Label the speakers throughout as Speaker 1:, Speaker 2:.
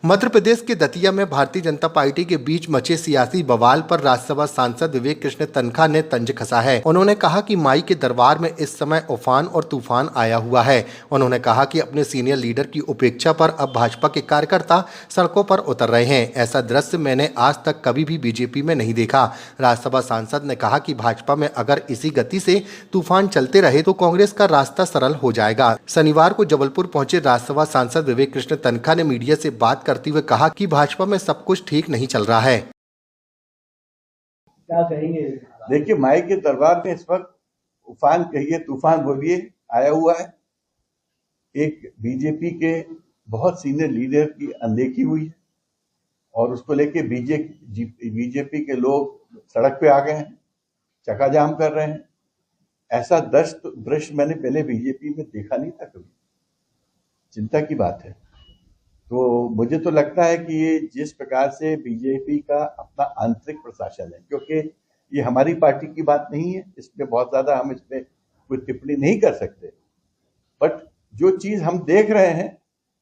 Speaker 1: मध्य प्रदेश के दतिया में भारतीय जनता पार्टी के बीच मचे सियासी बवाल पर राज्यसभा सांसद विवेक कृष्ण तन्खा ने तंज कसा है। उन्होंने कहा कि माई के दरबार में इस समय उफान और तूफान आया हुआ है। उन्होंने कहा कि अपने सीनियर लीडर की उपेक्षा पर अब भाजपा के कार्यकर्ता सड़कों पर उतर रहे हैं। ऐसा दृश्य मैंने आज तक कभी भी बीजेपी में नहीं देखा। राज्यसभा सांसद ने कहा कि भाजपा में अगर इसी गति से तूफान चलते रहे तो कांग्रेस का रास्ता सरल हो जाएगा। शनिवार को जबलपुर पहुंचे राज्यसभा सांसद विवेक कृष्ण तन्खा ने मीडिया से बात करते हुए कहा कि भाजपा में सब कुछ ठीक नहीं चल रहा है।
Speaker 2: क्या कहेंगे?
Speaker 3: देखिए, माई के दरबार में इस वक्त उफान कहिए तूफान बोलिए आया हुआ है। एक बीजेपी के बहुत सीनियर लीडर की अनदेखी हुई है और उसको लेके बीजेपी के लोग सड़क पे आ गए हैं, चक्काजाम कर रहे हैं। ऐसा दृश्य मैंने पहले बीजेपी में देखा नहीं था कभी। चिंता की बात है। तो मुझे तो लगता है कि ये जिस प्रकार से बीजेपी का अपना आंतरिक प्रशासन है, क्योंकि ये हमारी पार्टी की बात नहीं है, इसमें बहुत ज्यादा हम इसमें कोई टिप्पणी नहीं कर सकते, बट जो चीज हम देख रहे हैं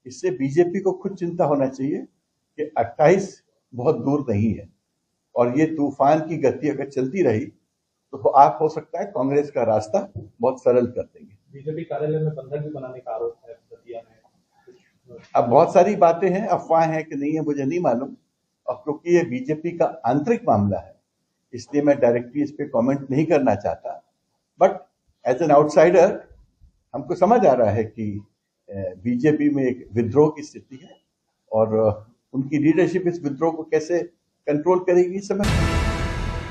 Speaker 3: इससे बीजेपी को खुद चिंता होना चाहिए कि 28 बहुत दूर नहीं है और ये तूफान की गति अगर चलती रही तो आप हो सकता है कांग्रेस का रास्ता बहुत सरल कर देंगे।
Speaker 2: बीजेपी कार्यालय में बंधक भी बनाने का आरोप है दतिया में।
Speaker 3: अब बहुत सारी बातें हैं, अफवाह है कि नहीं है मुझे नहीं मालूम, और क्योंकि ये बीजेपी का आंतरिक मामला है इसलिए मैं डायरेक्टली इस पे कमेंट नहीं करना चाहता, बट एज एन आउटसाइडर हमको समझ आ रहा है कि बीजेपी में एक विद्रोह की स्थिति है और उनकी लीडरशिप इस विद्रोह को कैसे कंट्रोल करेगी इस समय।